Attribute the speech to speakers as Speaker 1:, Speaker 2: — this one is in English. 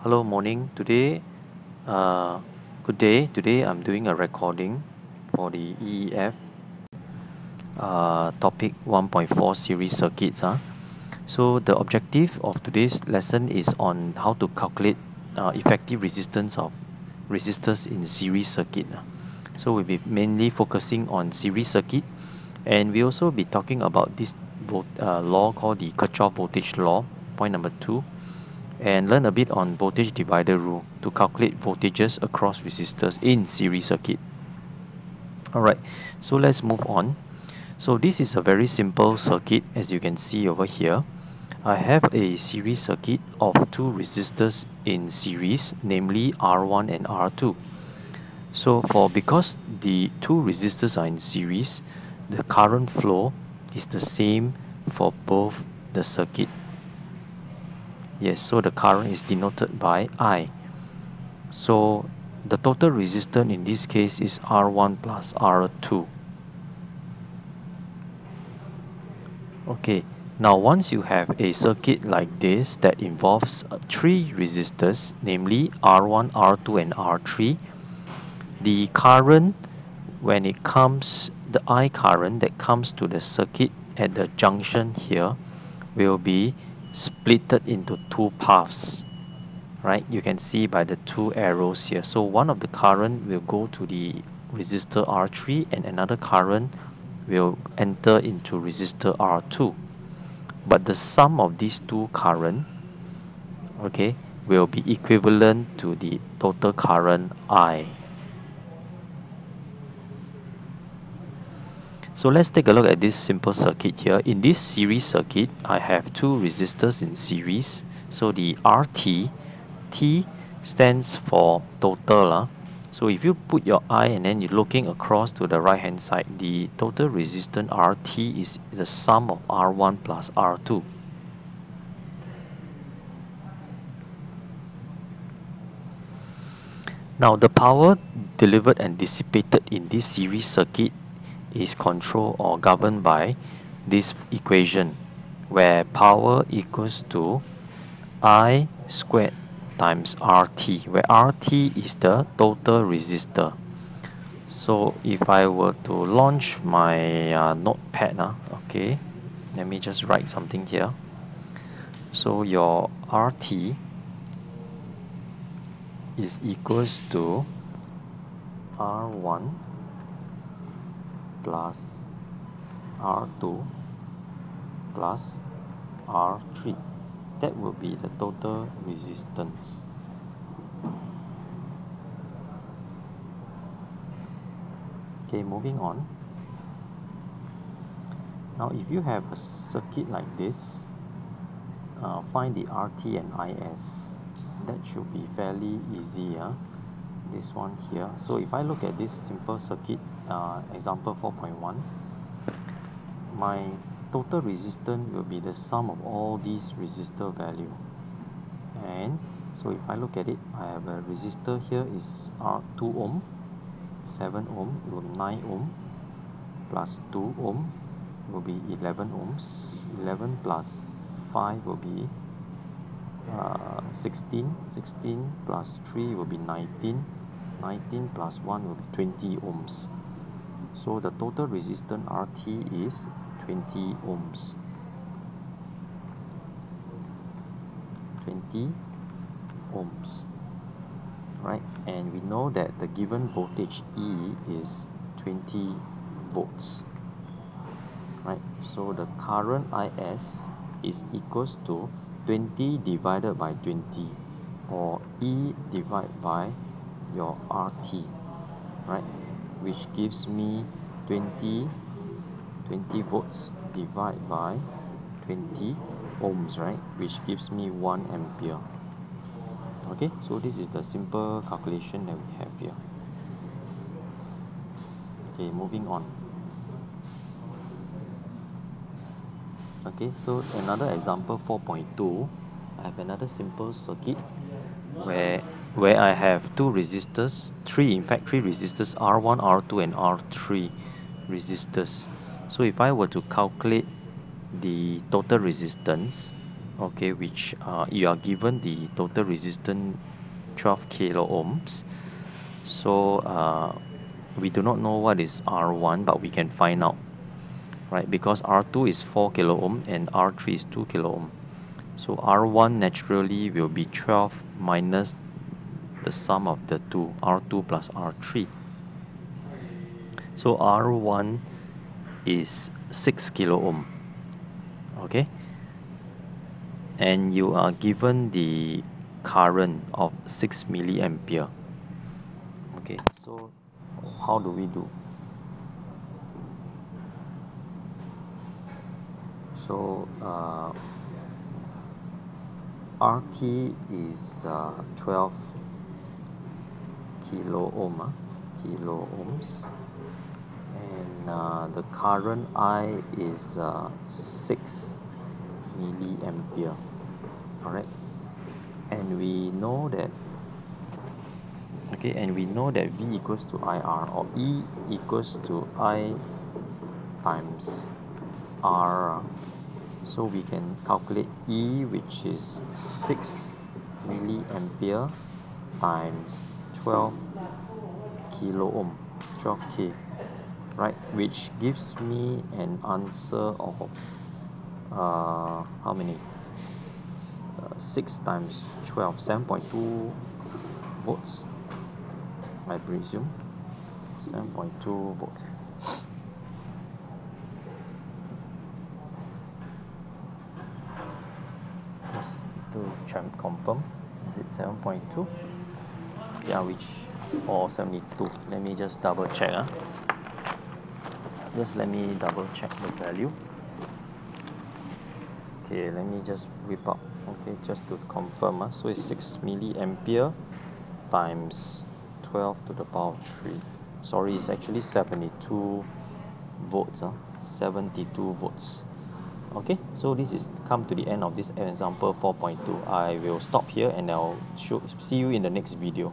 Speaker 1: Hello, morning. Uh, Good day. Today I'm doing a recording for the EEF topic 1.4 series circuits. So the objective of today's lesson is on how to calculate effective resistance of resistors in series circuit. So we'll be mainly focusing on series circuit, and we also be talking about this law called the Kirchhoff voltage law, point number 2, and learn a bit on voltage divider rule to calculate voltages across resistors in series circuit. Alright, so let's move on. So this is a very simple circuit, as you can see over here. I have a series circuit of two resistors in series, namely R1 and R2. So because the two resistors are in series, the current flow is the same for both the circuit. Yes, so the current is denoted by I. So the total resistance in this case is R1 plus R2. Okay, now once you have a circuit like this that involves three resistors, namely R1, R2 and R3, the current the I current that comes to the circuit at the junction here will be splitted into two paths. Right, you can see by the two arrows here. So one of the current will go to the resistor R3 and another current will enter into resistor R2. But the sum of these two current, okay, will be equivalent to the total current I. So let's take a look at this simple circuit here. In this series circuit, I have two resistors in series. So the RT, T stands for total. So if you put your eye and then you're looking across to the right hand side, the total resistance RT is the sum of R1 plus R2. Now the power delivered and dissipated in this series circuit is controlled or governed by this equation, where power equals to I squared times RT, where RT is the total resistor. So if I were to launch my notepad, okay, let me just write something here. So your RT is equals to R1 plus R2 plus R3. That will be the total resistance. Okay, moving on. Now if you have a circuit like this, find the RT and IS. That should be fairly easy. This one here. So if I look at this simple circuit, example 4.1, my total resistance will be the sum of all these resistor value. And so if I look at it, I have a resistor here is 2 ohm, 7 ohm will be 9 ohm, plus 2 ohm will be 11 ohms, 11 plus 5 will be 16, 16 plus 3 will be 19, 19 plus 1 will be 20 ohms. So the total resistance RT is 20 ohms. 20 ohms. Right? And we know that the given voltage E is 20 volts. Right? So the current IS is equals to 20 divided by 20, or E divided by your RT, right, which gives me 20 volts divided by 20 ohms, right, which gives me 1 ampere. Okay, so this is the simple calculation that we have here. Okay, moving on. Okay, so another example 4.2, I have another simple circuit where I have two resistors, three resistors, R1, R2 and R3 resistors. So if I were to calculate the total resistance, okay, which you are given the total resistance 12 kilo ohms. So we do not know what is R1, but we can find out, right? Because R2 is 4 kilo ohm and R3 is 2 kilo ohm. So R1 naturally will be 12 minus the sum of the two, R2 plus R3. So R1 is 6 kilo ohm, okay? And you are given the current of 6 milliampere. Okay, so how do we do? So RT is 12 kilo ohm, kilo ohms, and the current I is 6 milliampere. All right, and we know that V equals to IR, or E equals to I times R. So we can calculate E, which is 6 milliampere times 12 kilo ohm, 12k, right, which gives me an answer of how many? 6 times 12, 7.2 volts, I presume. 7.2 volts. Just to confirm, is it 7.2? Yeah, which, or 72. Let me just double check. Just let me double check the value. Okay, let me just whip up. Okay, just to confirm. So it's 6 milliampere times 12 to the power of 3. Sorry, it's actually 72 volts. 72 volts. Okay, so this is come to the end of this example 4.2. I will stop here and I'll see you in the next video.